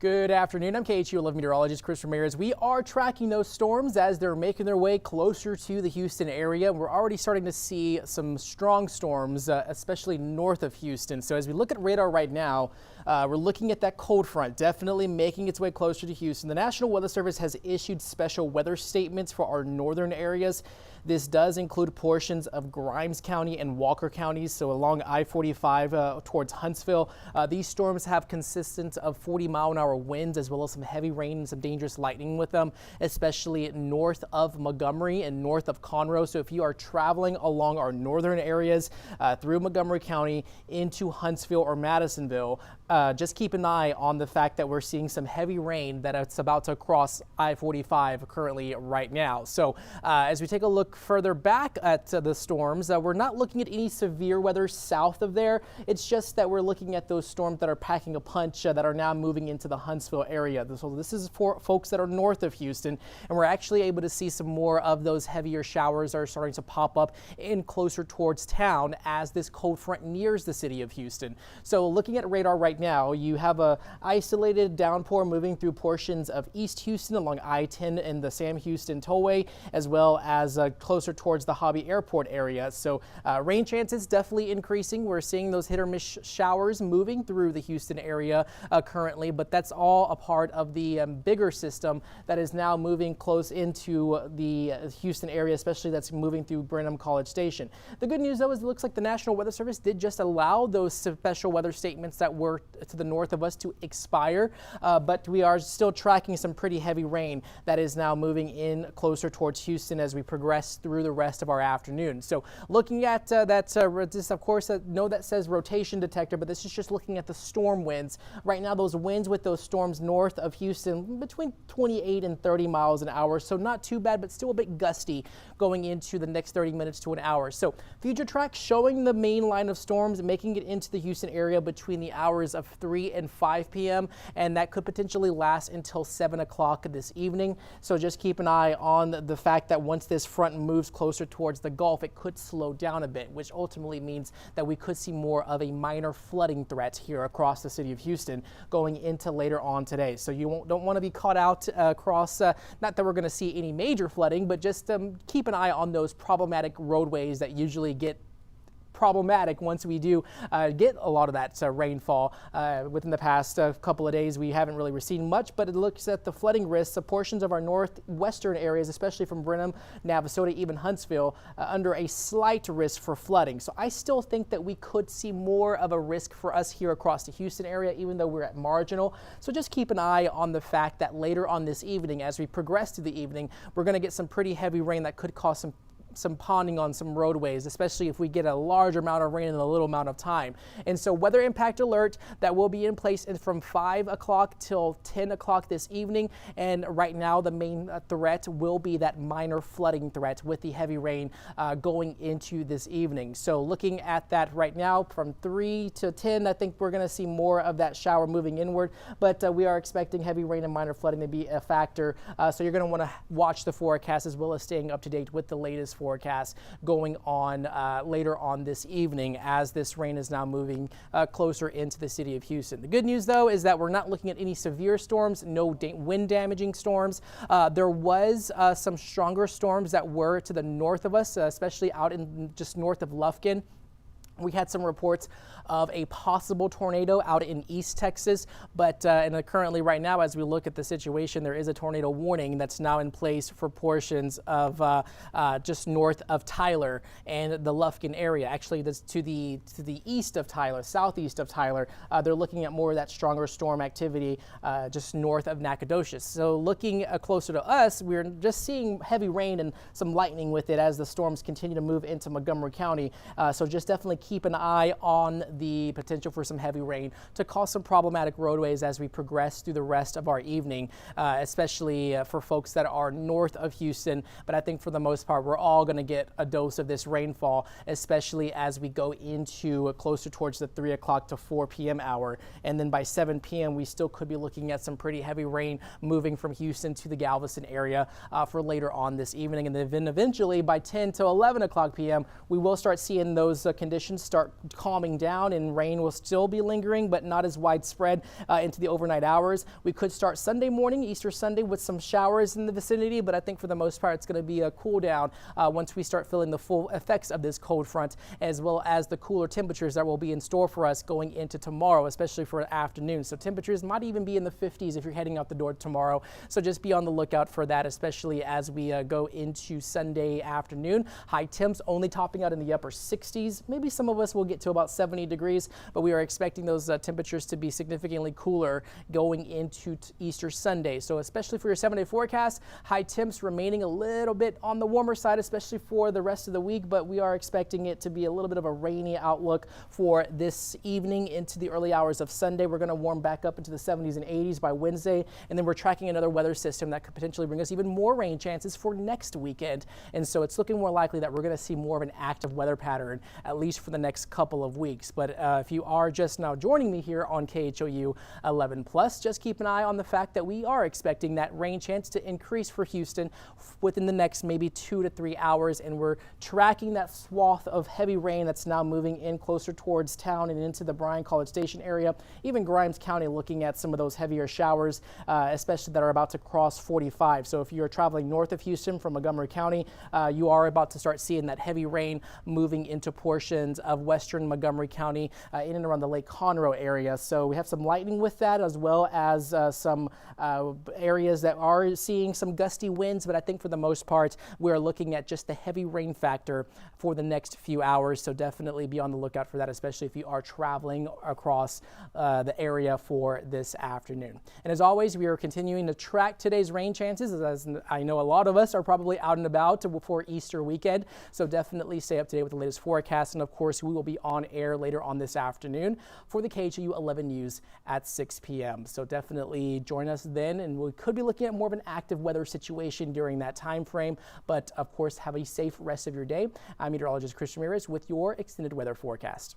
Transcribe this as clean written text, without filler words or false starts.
Good afternoon. I'm KHU Meteorologist Chris Ramirez. We are tracking those storms as they're making their way closer to the Houston area. We're already starting to see some strong storms, especially north of Houston. So as we look at radar right now, we're looking at that cold front definitely making its way closer to Houston. The National Weather Service has issued special weather statements for our northern areas. This does include portions of Grimes County and Walker counties, so along I-45 towards Huntsville. These storms have consistent of 40-mile-an-hour winds as well as some heavy rain and some dangerous lightning with them, especially north of Montgomery and north of Conroe. So if you are traveling along our northern areas through Montgomery County into Huntsville or Madisonville, just keep an eye on the fact that we're seeing some heavy rain that it's about to cross I-45 currently right now. So as we take a look further back at the storms, we're not looking at any severe weather south of there. It's just that we're looking at those storms that are packing a punch that are now moving into the Huntsville area. So this is for folks that are north of Houston, and we're actually able to see some more of those heavier showers are starting to pop up in closer towards town as this cold front nears the city of Houston. So looking at radar right now, you have a isolated downpour moving through portions of East Houston along I-10 and the Sam Houston Tollway, as well as closer towards the Hobby Airport area. So rain chances definitely increasing. We're seeing those hit or miss showers moving through the Houston area currently, but that's all a part of the bigger system that is now moving close into the Houston area, especially that's moving through Brenham College Station. The good news though is it looks like the National Weather Service did just allow those special weather statements that were to the north of us to expire, but we are still tracking some pretty heavy rain that is now moving in closer towards Houston as we progress through the rest of our afternoon. So looking at this, of course, note that says rotation detector, but this is just looking at the storm winds. Right now, those winds with those storms north of Houston between 28 and 30 miles an hour. So not too bad, but still a bit gusty going into the next 30 minutes to an hour. So future track showing the main line of storms making it into the Houston area between the hours of 3 and 5 p.m. and that could potentially last until 7 o'clock this evening. So just keep an eye on the fact that once this front moves closer towards the Gulf, it could slow down a bit, which ultimately means that we could see more of a minor flooding threat here across the city of Houston going into later on today. So you don't want to be caught out across, not that we're going to see any major flooding, but just keep an eye on those problematic roadways that usually get problematic once we do get a lot of that rainfall. Within the past couple of days, we haven't really received much, but it looks at the flooding risks of portions of our northwestern areas, especially from Brenham, Navasota, even Huntsville, under a slight risk for flooding. So I still think that we could see more of a risk for us here across the Houston area, even though we're at marginal. So just keep an eye on the fact that later on this evening, as we progress through the evening, we're going to get some pretty heavy rain that could cause some ponding on some roadways, especially if we get a large amount of rain in a little amount of time. And so weather impact alert that will be in place from 5 o'clock till 10 o'clock this evening. And right now the main threat will be that minor flooding threat with the heavy rain going into this evening. So looking at that right now from 3 to 10, I think we're going to see more of that shower moving inward, but we are expecting heavy rain and minor flooding to be a factor. So you're going to want to watch the forecast as well as staying up to date with the latest forecast going on later on this evening as this rain is now moving closer into the city of Houston. The good news though is that we're not looking at any severe storms, no wind damaging storms. There was some stronger storms that were to the north of us, especially out in just north of Lufkin. We had some reports of a possible tornado out in East Texas, but currently right now, as we look at the situation, there is a tornado warning that's now in place for portions of just north of Tyler and the Lufkin area. Actually, that's to the east of Tyler, southeast of Tyler. They're looking at more of that stronger storm activity just north of Nacogdoches. So looking closer to us, we're just seeing heavy rain and some lightning with it as the storms continue to move into Montgomery County. So just definitely keep an eye on the potential for some heavy rain to cause some problematic roadways as we progress through the rest of our evening, especially for folks that are north of Houston. But I think for the most part, we're all going to get a dose of this rainfall, especially as we go into closer towards the 3 o'clock to 4 p.m. hour. And then by 7 p.m., we still could be looking at some pretty heavy rain moving from Houston to the Galveston area for later on this evening. And then eventually by 10 to 11 o'clock p.m., we will start seeing those conditions conditions start calming down and rain will still be lingering, but not as widespread into the overnight hours. We could start Sunday morning, Easter Sunday, with some showers in the vicinity, but I think for the most part it's going to be a cool down once we start feeling the full effects of this cold front, as well as the cooler temperatures that will be in store for us going into tomorrow, especially for an afternoon. So temperatures might even be in the 50s if you're heading out the door tomorrow. So just be on the lookout for that, especially as we go into Sunday afternoon. High temps only topping out in the upper 60s. Maybe some of us will get to about 70 degrees, but we are expecting those temperatures to be significantly cooler going into Easter Sunday. So especially for your 7-day forecast, high temps remaining a little bit on the warmer side, especially for the rest of the week, but we are expecting it to be a little bit of a rainy outlook for this evening into the early hours of Sunday. We're going to warm back up into the 70s and 80s by Wednesday, and then we're tracking another weather system that could potentially bring us even more rain chances for next weekend. And so it's looking more likely that we're going to see more of an active weather pattern, at least for the next couple of weeks. But if you are just now joining me here on KHOU 11 Plus, just keep an eye on the fact that we are expecting that rain chance to increase for Houston within the next maybe 2 to 3 hours, and we're tracking that swath of heavy rain that's now moving in closer towards town and into the Bryan College Station area, even Grimes County, looking at some of those heavier showers, especially that are about to cross 45. So if you're traveling north of Houston from Montgomery County, you are about to start seeing that heavy rain moving into portions of western Montgomery County in and around the Lake Conroe area. So we have some lightning with that, as well as some areas that are seeing some gusty winds, but I think for the most part we're looking at just the heavy rain factor for the next few hours. So definitely be on the lookout for that, especially if you are traveling across the area for this afternoon. And as always, we are continuing to track today's rain chances, as I know a lot of us are probably out and about before Easter weekend. So definitely stay up to date with the latest forecast. And of course, we will be on air later on this afternoon for the KHOU 11 News at 6 p.m. So definitely join us then, and we could be looking at more of an active weather situation during that time frame. But of course, have a safe rest of your day. I'm meteorologist Chris Ramirez with your extended weather forecast.